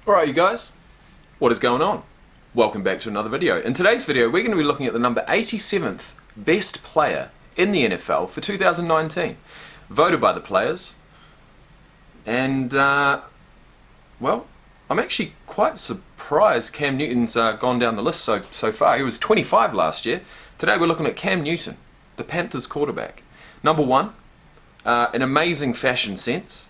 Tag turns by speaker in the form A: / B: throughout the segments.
A: Alright you guys, what is going on? Welcome back to another video. In today's video we're going to be looking at the number 87th best player in the NFL for 2019. Voted by the players. And, well, I'm actually quite surprised Cam Newton's gone down the list so far. He was 25 last year. Today we're looking at Cam Newton, the Panthers quarterback. Number one, an amazing fashion sense.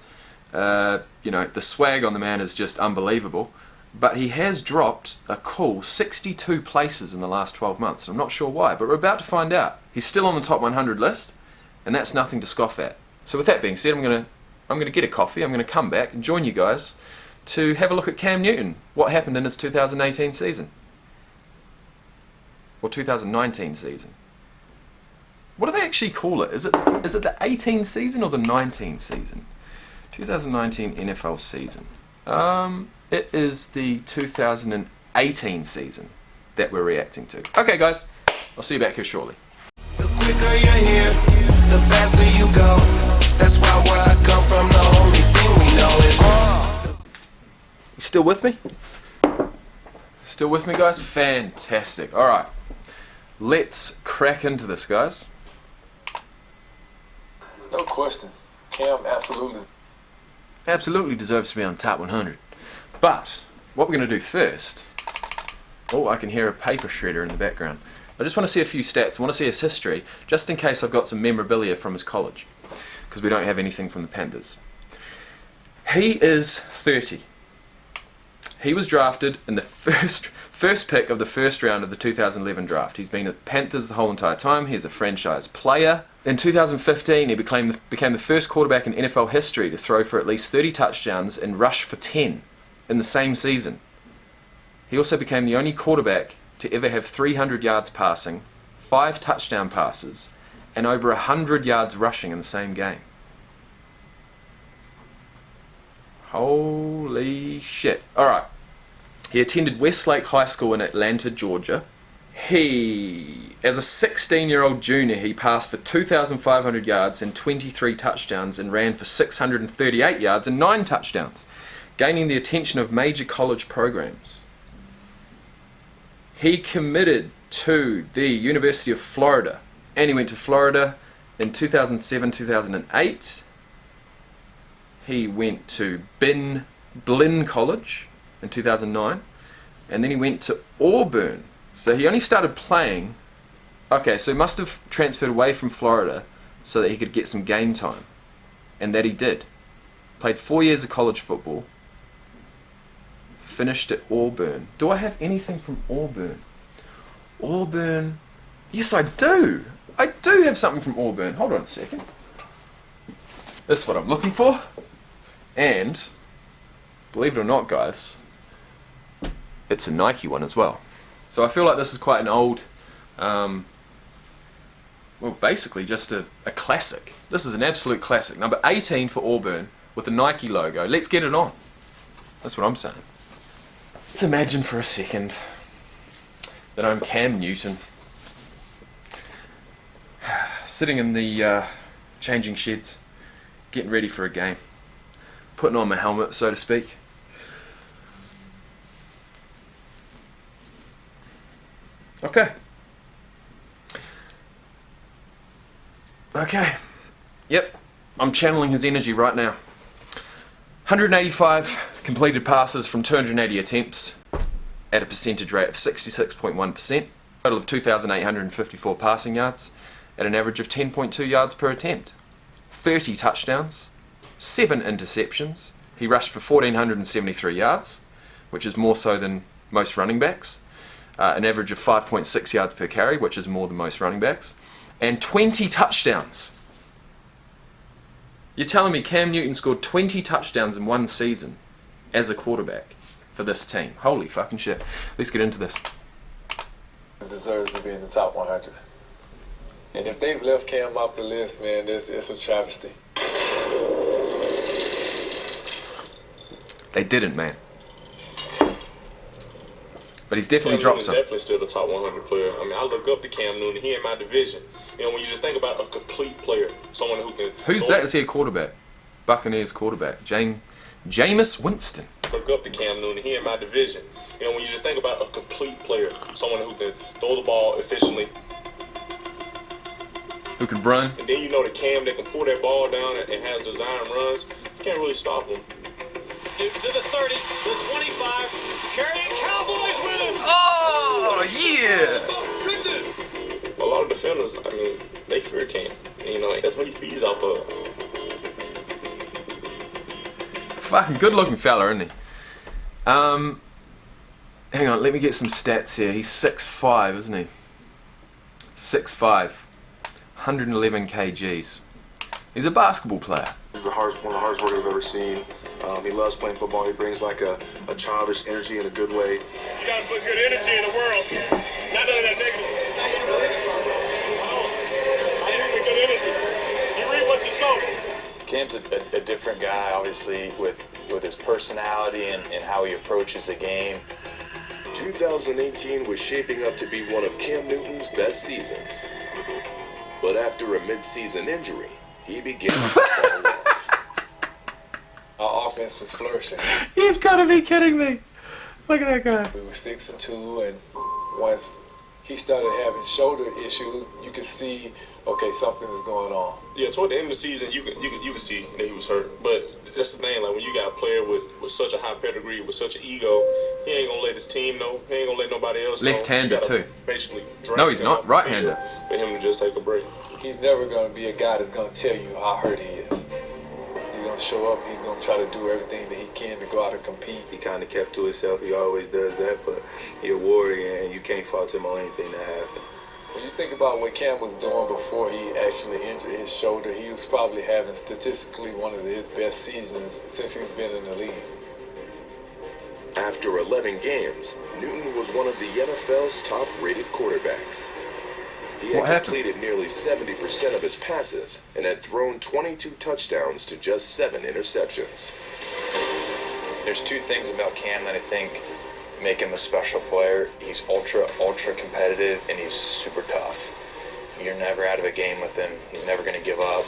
A: You know, the swag on the man is just unbelievable. But he has dropped a cool 62 places in the last 12 months. I'm not sure why, but we're about to find out. He's still on the top 100 list, and that's nothing to scoff at. So with that being said, I'm gonna get a coffee. I'm gonna come back and join you guys to have a look at Cam Newton. What happened in his 2018 season, or 2019 season? What do they actually call it? Is it the 18 season or the 19 season? 2019 NFL season. It is the 2018 season that we're reacting to. Okay guys, I'll see you back here shortly.
B: The quicker you're here, the faster you go. That's why where I come from, the only thing we know is
A: You still with me? Still with me guys? Fantastic. Alright, let's crack into this guys.
C: No question. Cam
A: Absolutely deserves to be on top 100. But what we're going to do first... Oh, I can hear a paper shredder in the background. I just want to see a few stats. I want to see his history, just in case I've got some memorabilia from his college, because we don't have anything from the Panthers. He is 30. He was drafted in the first pick of the first round of the 2011 draft. He's been at Panthers the whole entire time. He's a franchise player. In 2015, he became the first quarterback in NFL history to throw for at least 30 touchdowns and rush for 10 in the same season. He also became the only quarterback to ever have 300 yards passing, 5 touchdown passes, and over 100 yards rushing in the same game. Holy shit. Alright. He attended Westlake High School in Atlanta, Georgia. As a 16-year-old junior, he passed for 2,500 yards and 23 touchdowns and ran for 638 yards and 9 touchdowns, gaining the attention of major college programs. He committed to the University of Florida, and he went to Florida in 2007-2008. He went to Blinn College in 2009, and then he went to Auburn. So he only started playing... Okay, so he must have transferred away from Florida so that he could get some game time. And that he did. Played 4 years of college football. Finished at Auburn. Do I have anything from Auburn? Auburn... Yes, I do! I do have something from Auburn. Hold on a second. This is what I'm looking for. And, believe it or not guys, it's a Nike one as well. So I feel like this is quite an old, well basically just a classic. This is an absolute classic. Number 18 for Auburn with the Nike logo. Let's get it on. That's what I'm saying. Let's imagine for a second that I'm Cam Newton, sitting in the changing sheds, getting ready for a game, putting on my helmet so to speak. Okay. Yep. I'm channeling his energy right now. 185 completed passes from 280 attempts at a percentage rate of 66.1%. Total of 2,854 passing yards at an average of 10.2 yards per attempt. 30 touchdowns. 7 interceptions. He rushed for 1,473 yards, which is more so than most running backs. An average of 5.6 yards per carry, which is more than most running backs, and 20 touchdowns. You're telling me Cam Newton scored 20 touchdowns in one season as a quarterback for this team? Holy fucking shit. Let's get into this.
C: deserves to be in the top 100. And if they've left Cam off the list, man, it's a travesty.
A: They didn't, man. But he's definitely dropped some.
D: Definitely still the top 100 player. I mean, I look up to Cam Newton. He in my division. You know, when you just think about a complete player, someone who can.
A: Who's that? Is he a quarterback? Buccaneers quarterback, Jameis Winston.
D: look up to Cam Newton. He in my division. You know, when you just think about a complete player, someone who can throw the ball efficiently,
A: who can run,
D: and then you know the Cam that can pull that ball down and has design runs, you can't really stop him.
E: To the 30, the 25, carrying Cowboys with him.
A: oh yeah,
E: Oh, goodness.
D: A lot of defenders, I mean, they fear Cam. You know, that's what he feeds off of.
A: fucking good looking fella, isn't he? Hang on, let me get some stats here. He's 6'5", isn't he? 6'5", 111 kgs. He's a basketball player.
F: He's one of the hardest workers I've ever seen. He loves playing football. He brings like a childish energy in a good way.
E: You gotta put good energy in the world. Not none of that negative. I good energy. You read what you sow.
G: Cam's a different guy, obviously, with his personality and how he approaches the game.
H: 2018 was shaping up to be one of Cam Newton's best seasons. But after a mid-season injury, he began to fall off.
C: Our offense was flourishing.
A: You've got to be kidding me. Look at that guy.
C: We were 6-2, and once he started having shoulder issues, you could see, okay, something is going on.
D: Yeah, toward the end of the season, you could see that he was hurt. But that's the thing, like when you got a player with such a high pedigree, with such an ego, he ain't gonna let his team know. He ain't gonna let nobody else know.
A: Left-handed too.
D: Basically,
A: No, he's not. Right-handed.
D: For him to just take a break.
C: He's never going to be a guy that's going to tell you how hurt he is. He's going to show up. He's going to try to do everything that he can to go out and compete.
F: He kind of kept to himself. He always does that, but he's a warrior, and you can't fault him on anything that happened.
C: When you think about what Cam was doing before he actually injured his shoulder, he was probably having statistically one of his best seasons since he's been in the league.
H: After 11 games, Newton was one of the NFL's top-rated quarterbacks. He had completed nearly 70% of his passes and had thrown 22 touchdowns to just 7 interceptions.
G: There's two things about Cam that I think make him a special player. He's ultra competitive, and he's super tough. You're never out of a game with him. He's never going to give up.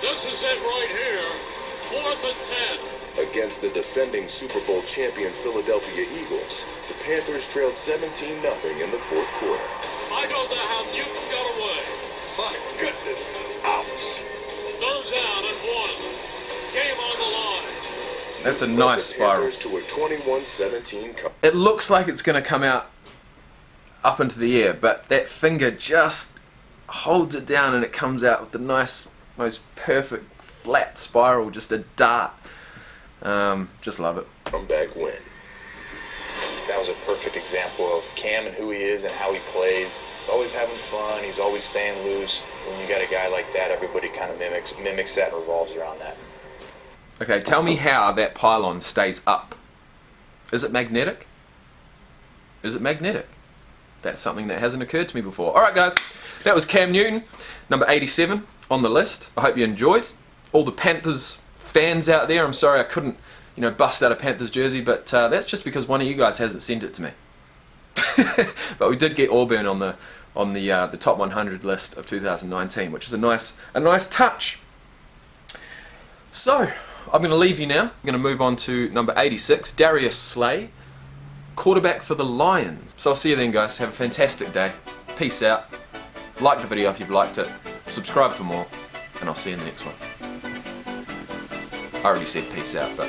E: This is it right here. 4th and 10.
H: Against the defending Super Bowl champion Philadelphia Eagles, the Panthers trailed 17-0 in the fourth quarter.
E: I don't know how Newton got away.
H: My goodness! Ouch!
E: 3rd down and 1. Game on the line.
A: That's a nice spiral.
H: To a 21-17
A: It looks like it's going to come out up into the air, but that finger just holds it down and it comes out with the nice, most perfect flat spiral, just a dart. Just love it.
H: comeback win.
G: That was a perfect example of Cam and who he is and how he plays. He's always having fun. He's always staying loose. When you got a guy like that, everybody kind of mimics that and revolves around that.
A: Okay, tell me how that pylon stays up. Is it magnetic? Is it magnetic? That's something that hasn't occurred to me before. Alright guys, that was Cam Newton, number 87 on the list. I hope you enjoyed. All the Panthers fans out there, I'm sorry I couldn't, bust out a Panthers jersey, but that's just because one of you guys hasn't sent it to me. But we did get Auburn on the top 100 list of 2019, which is a nice touch. So, I'm going to leave you now. I'm going to move on to number 86, Darius Slay, quarterback for the Lions. So I'll see you then guys. Have a fantastic day. Peace out. Like the video if you've liked it. Subscribe for more. And I'll see you in the next one. I already said peace out, but